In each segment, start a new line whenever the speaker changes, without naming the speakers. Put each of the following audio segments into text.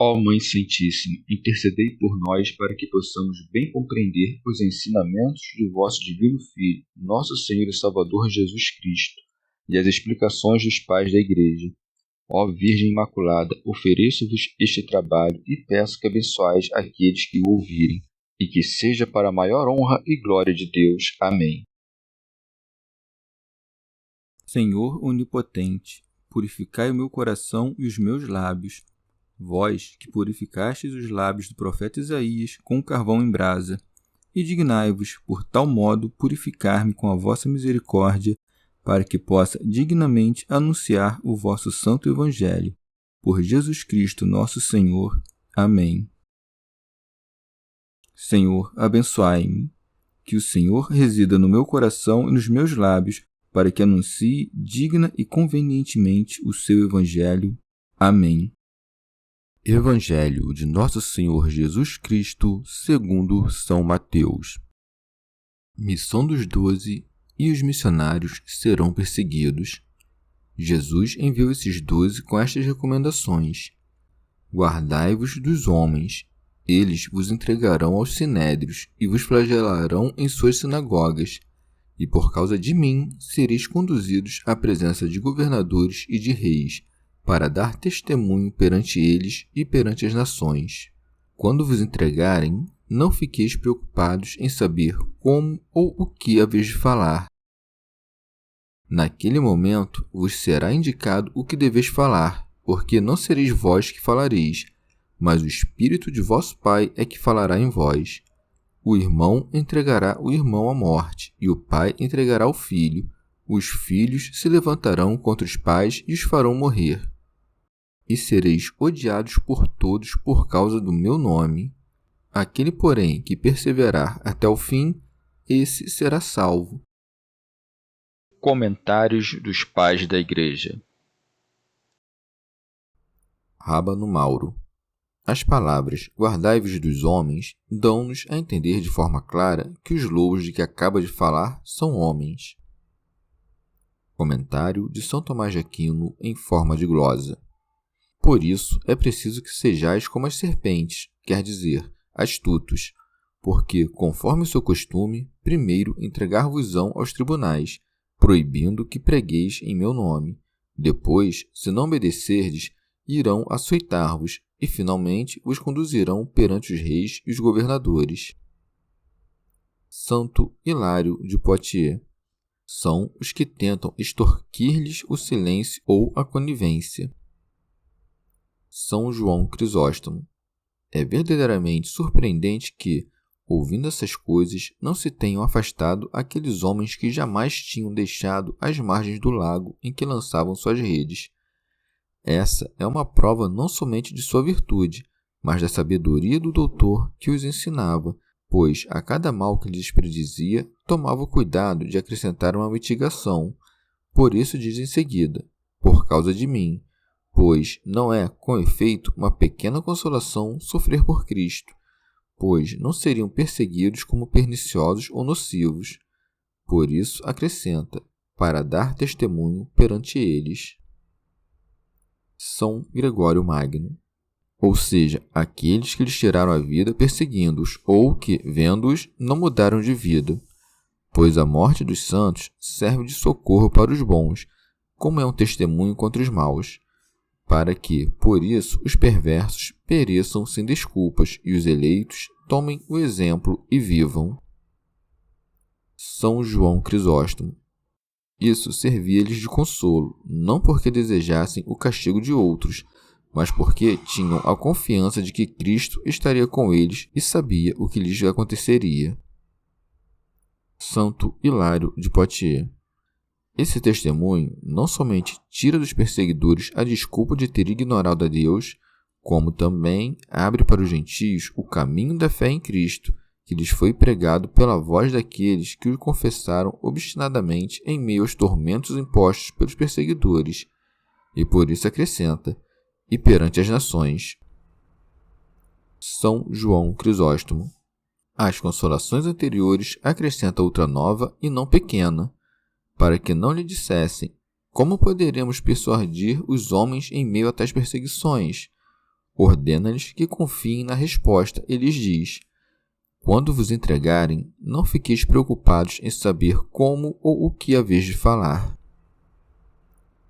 Ó Mãe Santíssima, intercedei por nós para que possamos bem compreender os ensinamentos de vosso Divino Filho, nosso Senhor e Salvador Jesus Cristo, e as explicações dos pais da Igreja. Ó Virgem Imaculada, ofereço-vos este trabalho e peço que abençoeis aqueles que o ouvirem, e que seja para a maior honra e glória de Deus. Amém.
Senhor onipotente, purificai o meu coração e os meus lábios. Vós, que purificastes os lábios do profeta Isaías com carvão em brasa, e dignai-vos, por tal modo, purificar-me com a vossa misericórdia, para que possa dignamente anunciar o vosso santo Evangelho. Por Jesus Cristo nosso Senhor. Amém. Senhor, abençoai-me. Que o Senhor resida no meu coração e nos meus lábios, para que anuncie digna e convenientemente o seu Evangelho. Amém. Evangelho de Nosso Senhor Jesus Cristo, segundo São Mateus. Missão dos 12, e os missionários serão perseguidos. Jesus enviou esses 12 com estas recomendações: guardai-vos dos homens, eles vos entregarão aos sinédrios e vos flagelarão em suas sinagogas, e por causa de mim sereis conduzidos à presença de governadores e de reis, para dar testemunho perante eles e perante as nações. Quando vos entregarem, não fiqueis preocupados em saber como ou o que haveis de falar. Naquele momento vos será indicado o que deveis falar, porque não sereis vós que falareis, mas o Espírito de vosso Pai é que falará em vós. O irmão entregará o irmão à morte, e o pai entregará o filho. Os filhos se levantarão contra os pais e os farão morrer. E sereis odiados por todos por causa do meu nome. Aquele, porém, que perseverar até o fim, esse será salvo.
Comentários dos Pais da Igreja.
Rábano Mauro. As palavras guardai-vos dos homens dão-nos a entender de forma clara que os lobos de que acaba de falar são homens. Comentário de São Tomás de Aquino em forma de glosa. Por isso é preciso que sejais como as serpentes, quer dizer, astutos, porque, conforme o seu costume, primeiro entregar-vos-ão aos tribunais, proibindo que pregueis em meu nome. Depois, se não obedecerdes, irão açoitar-vos e, finalmente, vos conduzirão perante os reis e os governadores. Santo Hilário de Poitiers. São os que tentam extorquir-lhes o silêncio ou a conivência. São João Crisóstomo. É verdadeiramente surpreendente que, ouvindo essas coisas, não se tenham afastado aqueles homens que jamais tinham deixado as margens do lago em que lançavam suas redes. Essa é uma prova não somente de sua virtude, mas da sabedoria do doutor que os ensinava, pois a cada mal que lhes predizia, tomava o cuidado de acrescentar uma mitigação. Por isso diz em seguida, por causa de mim, pois não é, com efeito, uma pequena consolação sofrer por Cristo, pois não seriam perseguidos como perniciosos ou nocivos. Por isso acrescenta, para dar testemunho perante eles. São Gregório Magno. Ou seja, aqueles que lhes tiraram a vida perseguindo-os, ou que, vendo-os, não mudaram de vida. Pois a morte dos santos serve de socorro para os bons, como é um testemunho contra os maus, para que, por isso, os perversos pereçam sem desculpas e os eleitos tomem o exemplo e vivam. São João Crisóstomo. Isso servia-lhes de consolo, não porque desejassem o castigo de outros, mas porque tinham a confiança de que Cristo estaria com eles e sabia o que lhes aconteceria. Santo Hilário de Poitiers. Esse testemunho não somente tira dos perseguidores a desculpa de ter ignorado a Deus, como também abre para os gentios o caminho da fé em Cristo, que lhes foi pregado pela voz daqueles que o confessaram obstinadamente em meio aos tormentos impostos pelos perseguidores, e por isso acrescenta, e perante as nações. São João Crisóstomo. Às consolações anteriores acrescenta outra nova e não pequena, para que não lhe dissessem: como poderemos persuadir os homens em meio a tais perseguições? Ordena-lhes que confiem na resposta e lhes diz: quando vos entregarem, não fiqueis preocupados em saber como ou o que haveis de falar.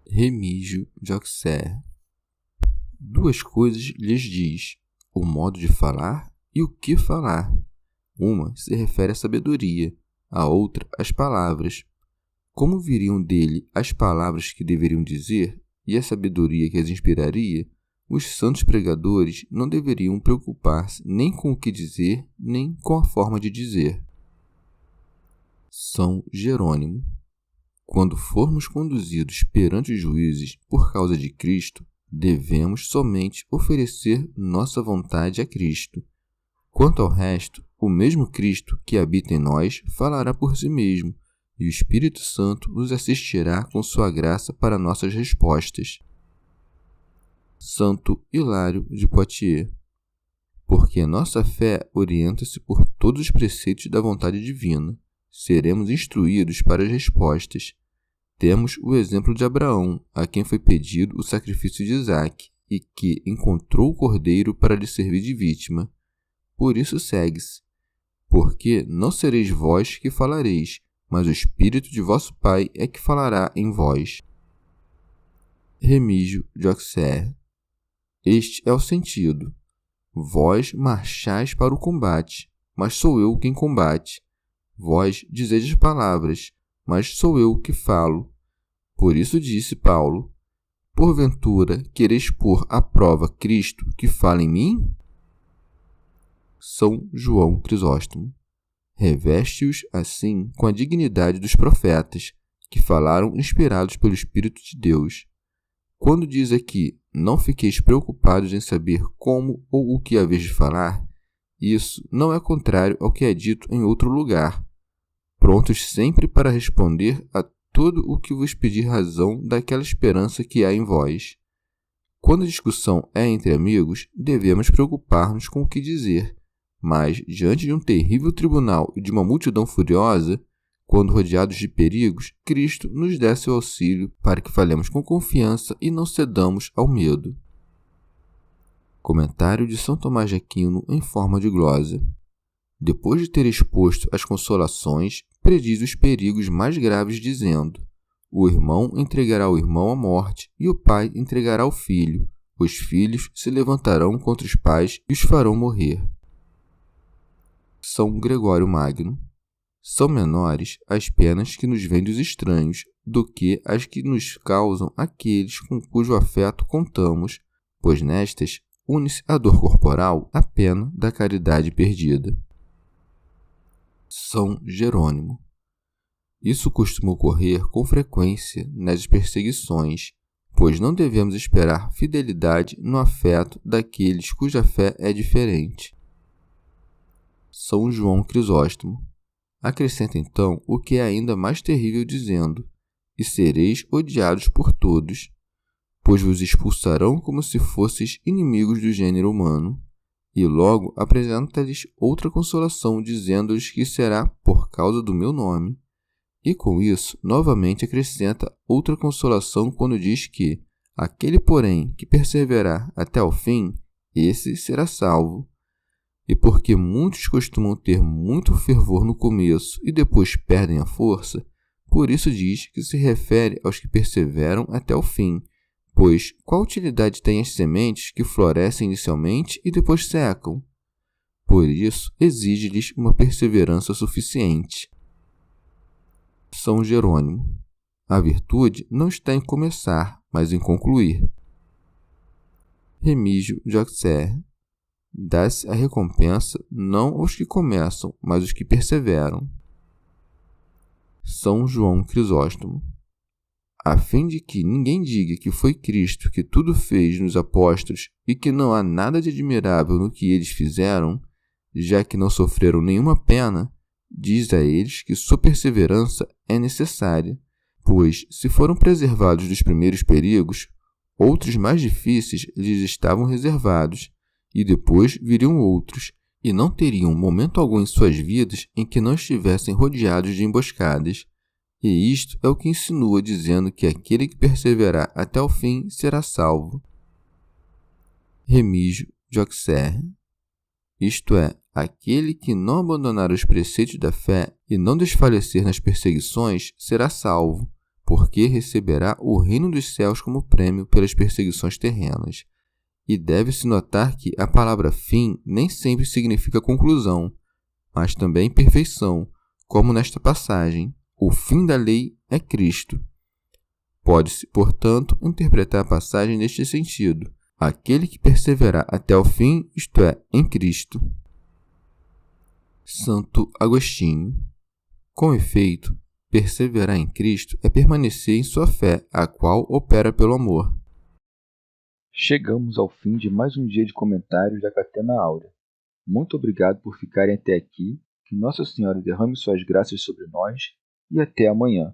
Remígio de Auxerre. Duas coisas lhes diz: o modo de falar e o que falar. Uma se refere à sabedoria, a outra às palavras. Como viriam dele as palavras que deveriam dizer e a sabedoria que as inspiraria, os santos pregadores não deveriam preocupar-se nem com o que dizer, nem com a forma de dizer. São Jerônimo. Quando formos conduzidos perante os juízes por causa de Cristo, devemos somente oferecer nossa vontade a Cristo. Quanto ao resto, o mesmo Cristo que habita em nós falará por si mesmo, e o Espírito Santo nos assistirá com sua graça para nossas respostas. Santo Hilário de Poitiers. Porque nossa fé orienta-se por todos os preceitos da vontade divina, seremos instruídos para as respostas. Temos o exemplo de Abraão, a quem foi pedido o sacrifício de Isaque, e que encontrou o cordeiro para lhe servir de vítima. Por isso segue-se: porque não sereis vós que falareis, mas o Espírito de vosso Pai é que falará em vós. Remígio de Auxerre. Este é o sentido: vós marchais para o combate, mas sou eu quem combate. Vós dizeis as palavras, mas sou eu que falo. Por isso disse Paulo: porventura quereis pôr à prova Cristo que fala em mim? São João Crisóstomo. Reveste-os, assim, com a dignidade dos profetas, que falaram inspirados pelo Espírito de Deus. Quando diz aqui: não fiqueis preocupados em saber como ou o que haveis de falar, isso não é contrário ao que é dito em outro lugar. Prontos sempre para responder a tudo o que vos pedir razão daquela esperança que há em vós. Quando a discussão é entre amigos, devemos preocupar-nos com o que dizer, mas, diante de um terrível tribunal e de uma multidão furiosa, quando rodeados de perigos, Cristo nos dá seu auxílio para que falemos com confiança e não cedamos ao medo. Comentário de São Tomás de Aquino em forma de glosa. Depois de ter exposto as consolações, prediz os perigos mais graves, dizendo: o irmão entregará o irmão à morte e o pai entregará o filho. Os filhos se levantarão contra os pais e os farão morrer. São Gregório Magno. São menores as penas que nos vêm dos estranhos do que as que nos causam aqueles com cujo afeto contamos, pois nestas une-se a dor corporal à pena da caridade perdida. São Jerônimo. Isso costuma ocorrer com frequência nas perseguições, pois não devemos esperar fidelidade no afeto daqueles cuja fé é diferente. São João Crisóstomo. Acrescenta então o que é ainda mais terrível, dizendo: e sereis odiados por todos, pois vos expulsarão como se fosseis inimigos do gênero humano. E logo apresenta-lhes outra consolação, dizendo-lhes que será por causa do meu nome. E com isso, novamente acrescenta outra consolação quando diz que aquele, porém, que perseverar até ao fim, esse será salvo. E porque muitos costumam ter muito fervor no começo e depois perdem a força, por isso diz que se refere aos que perseveram até o fim, pois qual utilidade têm as sementes que florescem inicialmente e depois secam? Por isso, exige-lhes uma perseverança suficiente. São Jerônimo. A virtude não está em começar, mas em concluir. Remígio de Auxerre. Dá-se a recompensa não aos que começam, mas aos que perseveram. São João Crisóstomo. A fim de que ninguém diga que foi Cristo que tudo fez nos apóstolos e que não há nada de admirável no que eles fizeram, já que não sofreram nenhuma pena, diz a eles que sua perseverança é necessária, pois, se foram preservados dos primeiros perigos, outros mais difíceis lhes estavam reservados, e depois viriam outros, e não teriam momento algum em suas vidas em que não estivessem rodeados de emboscadas. E isto é o que insinua, dizendo que aquele que perseverar até o fim será salvo. Remígio de Auxerre. Isto é, aquele que não abandonar os preceitos da fé e não desfalecer nas perseguições será salvo, porque receberá o reino dos céus como prêmio pelas perseguições terrenas. E deve-se notar que a palavra fim nem sempre significa conclusão, mas também perfeição, como nesta passagem. O fim da lei é Cristo. Pode-se, portanto, interpretar a passagem neste sentido: aquele que perseverar até o fim, isto é, em Cristo. Santo Agostinho. Com efeito, perseverar em Cristo é permanecer em sua fé, a qual opera pelo amor.
Chegamos ao fim de mais um dia de comentários da Catena Áurea. Muito obrigado por ficarem até aqui, que Nossa Senhora derrame suas graças sobre nós e até amanhã.